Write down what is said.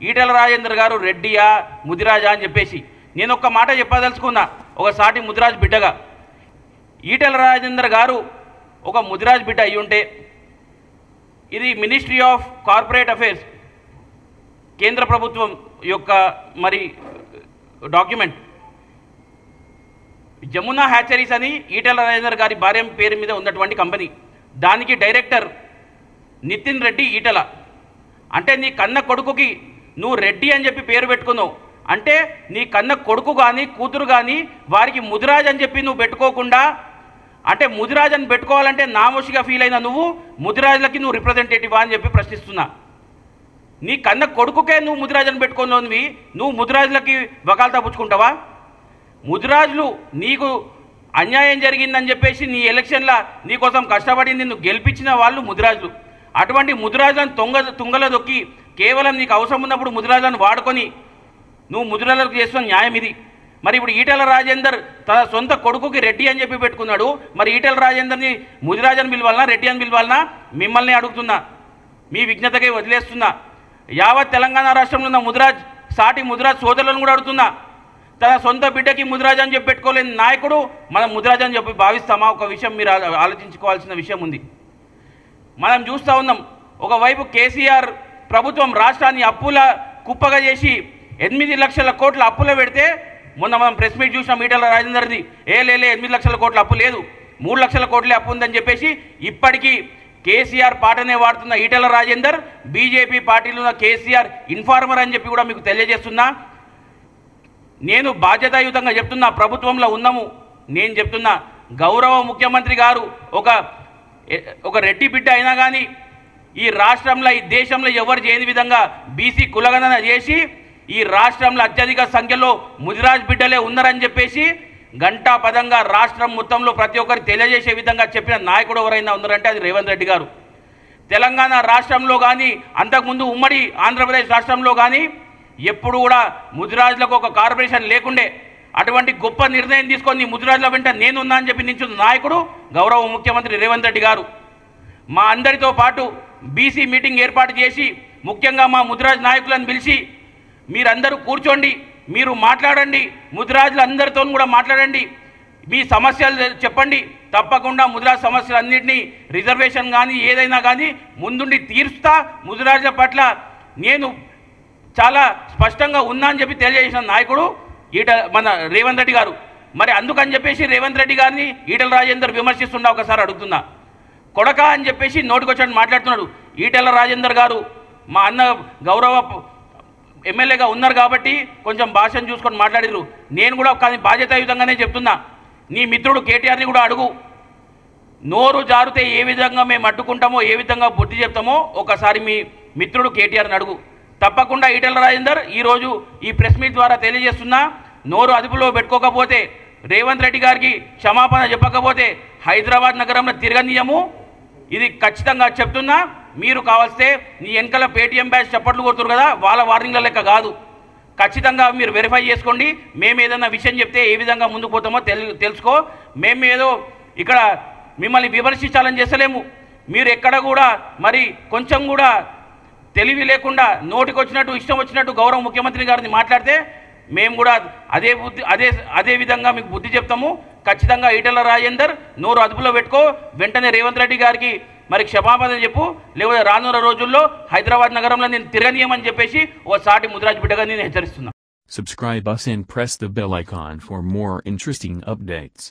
ఈటెల రాజేందర్ గారు రెడ్డియా ముదిరాజా అని చెప్పేసి నేను ఒక్క మాట చెప్పదలుచుకున్నా. ఒక సాటి ముదిరాజ్ బిడ్డగా ఈటెల రాజేందర్ గారు ఒక ముదిరాజ్ బిడ్డ అయి ఉంటే ఇది మినిస్ట్రీ ఆఫ్ కార్పొరేట్ అఫైర్స్ కేంద్ర ప్రభుత్వం యొక్క మరి డాక్యుమెంట్. జమునా హ్యాచరీస్ అని ఈటెల రాజేందర్ గారి భార్య పేరు మీద ఉన్నటువంటి కంపెనీ, దానికి డైరెక్టర్ నితిన్ రెడ్డి ఈటెల. అంటే నీ కన్న కొడుకుకి నువ్వు రెడ్డి అని చెప్పి పేరు పెట్టుకున్నావు అంటే నీ కన్న కొడుకు కానీ కూతురు కానీ వారికి ముదిరాజ్ అని చెప్పి నువ్వు పెట్టుకోకుండా, అంటే ముదిరాజ్ అని పెట్టుకోవాలంటే నామోషిగా ఫీల్ అయినా నువ్వు ముదిరాజులకి నువ్వు రిప్రజెంటేటివా అని చెప్పి ప్రశ్నిస్తున్నా. నీ కన్న కొడుకుకే నువ్వు ముదిరాజ్ అని పెట్టుకున్నవి నువ్వు ముదిరాజులకి వకాల్తా పుచ్చుకుంటావా? ముదిరాజులు నీకు అన్యాయం జరిగిందని చెప్పేసి నీ ఎలక్షన్లో నీకోసం కష్టపడింది నువ్వు గెలిపించిన వాళ్ళు ముదిరాజులు. అటువంటి ముదిరాజులను తుంగలో దొక్కి కేవలం నీకు అవసరం ఉన్నప్పుడు ముదిరాజులను వాడుకొని నువ్వు ముదిరాజులకు చేస్తున్న న్యాయం ఇది. మరి ఇప్పుడు ఈటెల రాజేందర్ తన సొంత కొడుకుకి రెడ్డి అని చెప్పి పెట్టుకున్నాడు. మరి ఈటెల రాజేందర్ని ముదిరాజ్ అని పిలవాలనా రెడ్డి అని పిలవాలనా మిమ్మల్ని అడుగుతున్నా, మీ విజ్ఞతకే వదిలేస్తున్నా. యావత్ తెలంగాణ రాష్ట్రంలో ఉన్న ముదిరాజ్ సాటి ముదిరాజ్ సోదరులను కూడా అడుగుతున్నా. తన సొంత బిడ్డకి ముదిరాజ్ అని చెప్పి పెట్టుకోలేని నాయకుడు మనం ముదిరాజ్ అని చెప్పి భావిస్తామా? ఒక విషయం మీరు ఆలోచించుకోవాల్సిన విషయం ఉంది. మనం చూస్తూ ఉన్నాం, ఒకవైపు కేసీఆర్ ప్రభుత్వం రాష్ట్రాన్ని అప్పుల కుప్పగా చేసి 8 లక్షల కోట్ల అప్పులో పెడితే మొన్న మనం ప్రెస్ మీట్ చూసినాం ఈటెల రాజేందర్ది. లేలే 8 లక్షల కోట్ల అప్పు లేదు, 3 లక్షల కోట్లే అప్పు ఉందని చెప్పేసి ఇప్పటికీ కేసీఆర్ పాటనే వాడుతున్న ఈటెల రాజేందర్ బీజేపీ పార్టీలో ఉన్న కేసీఆర్ ఇన్ఫార్మర్ అని చెప్పి కూడా మీకు తెలియజేస్తున్నా. నేను బాధ్యతాయుతంగా చెప్తున్నా, ప్రభుత్వంలో ఉన్నాము. నేను చెప్తున్నా, గౌరవ ముఖ్యమంత్రి గారు ఒక రెడ్డి బిడ్డ అయినా కానీ ఈ రాష్ట్రంలో ఈ దేశంలో ఎవరు చేయని విధంగా బీసీ కులగణన చేసి ఈ రాష్ట్రంలో అత్యధిక సంఖ్యలో ముదిరాజ్ బిడ్డలే ఉన్నారని చెప్పేసి గంటా పదంగా రాష్ట్రం మొత్తంలో ప్రతి ఒక్కరు తెలియజేసే విధంగా చెప్పిన నాయకుడు ఎవరైనా ఉన్నారంటే అది రేవంత్ రెడ్డి గారు. తెలంగాణ రాష్ట్రంలో కానీ అంతకుముందు ఉమ్మడి ఆంధ్రప్రదేశ్ రాష్ట్రంలో కానీ ఎప్పుడు కూడా ముదిరాజులకు ఒక కార్పొరేషన్ లేకుండే. అటువంటి గొప్ప నిర్ణయం తీసుకొని ముదిరాజుల వెంట నేనున్నా అని చెప్పి నించున్న నాయకుడు గౌరవ ముఖ్యమంత్రి రేవంత్ రెడ్డి గారు. మా అందరితో పాటు బీసీ మీటింగ్ ఏర్పాటు చేసి ముఖ్యంగా మా ముదిరాజ్ నాయకులను పిలిచి మీరందరూ కూర్చోండి, మీరు మాట్లాడండి, ముదిరాజులు అందరితో కూడా మాట్లాడండి, మీ సమస్యలు చెప్పండి, తప్పకుండా ముదిరాజ్ సమస్యలన్నింటినీ రిజర్వేషన్ కానీ ఏదైనా కానీ ముందుండి తీరుస్తా, ముదిరాజుల పట్ల నేను చాలా స్పష్టంగా ఉన్నా అని చెప్పి తెలియజేసిన నాయకుడు మన రేవంత్ రెడ్డి గారు. మరి అందుకని చెప్పేసి రేవంత్ రెడ్డి గారిని ఈటెల రాజేందర్ విమర్శిస్తున్నా. ఒకసారి అడుగుతున్నా, కొడక అని చెప్పేసి నోటికొచ్చాడు మాట్లాడుతున్నాడు. ఈటెల రాజేందర్ గారు మా అన్న గౌరవ ఎమ్మెల్యేగా ఉన్నారు కాబట్టి కొంచెం భాషను చూసుకొని మాట్లాడిరు. నేను కూడా కానీ బాధ్యతాయుతంగానే చెప్తున్నా, నీ మిత్రుడు కేటీఆర్ని కూడా అడుగు, నోరు జారితే ఏ విధంగా మేము అడ్డుకుంటామో ఏ విధంగా బుద్ధి చెప్తామో ఒకసారి మీ మిత్రుడు కేటీఆర్ని అడుగు. తప్పకుండా ఈటెల రాజేందర్ ఈరోజు ఈ ప్రెస్ మీట్ ద్వారా తెలియజేస్తున్నా, నోరు అదుపులో పెట్టుకోకపోతే రేవంత్ రెడ్డి గారికి క్షమాపణ చెప్పకపోతే హైదరాబాద్ నగరంలో తిరగనీయము. ఇది ఖచ్చితంగా చెప్తున్నా. మీరు కావాల్స్తే నీ వెనకాల పేటీఎం బ్యాచ్ చప్పట్లు కొడుతున్నారు కదా, వాళ్ళ వార్నింగ్ల లెక్క కాదు. ఖచ్చితంగా మీరు వెరిఫై చేసుకోండి. మేము ఏదైనా విషయం చెప్తే ఏ విధంగా ముందుకు పోతామో తెలుసుకో. మేము ఏదో ఇక్కడ మిమ్మల్ని విమర్శించాలని చేస్తలేము. మీరు ఎక్కడ కూడా మరి కొంచెం కూడా తెలివి లేకుండా నోటికొచ్చినట్టు ఇష్టం వచ్చినట్టు గౌరవ ముఖ్యమంత్రి గారిని మాట్లాడితే మేము కూడా అదే విధంగా మీకు బుద్ధి చెప్తాము. ఖచ్చితంగా ఈటెల రాజేందర్ నోరు అదుపులో పెట్టుకో, వెంటనే రేవంత్ రెడ్డి గారికి మరి క్షమాపణ చెప్పు, లేకపోతే రానున్న రోజుల్లో హైదరాబాద్ నగరంలో నేను తిరగనీయమని చెప్పేసి ఓ సాటి ముదిరాజ్ బిడ్డగా నేను హెచ్చరిస్తున్నా. Subscribe us and press the bell icon for more interesting updates.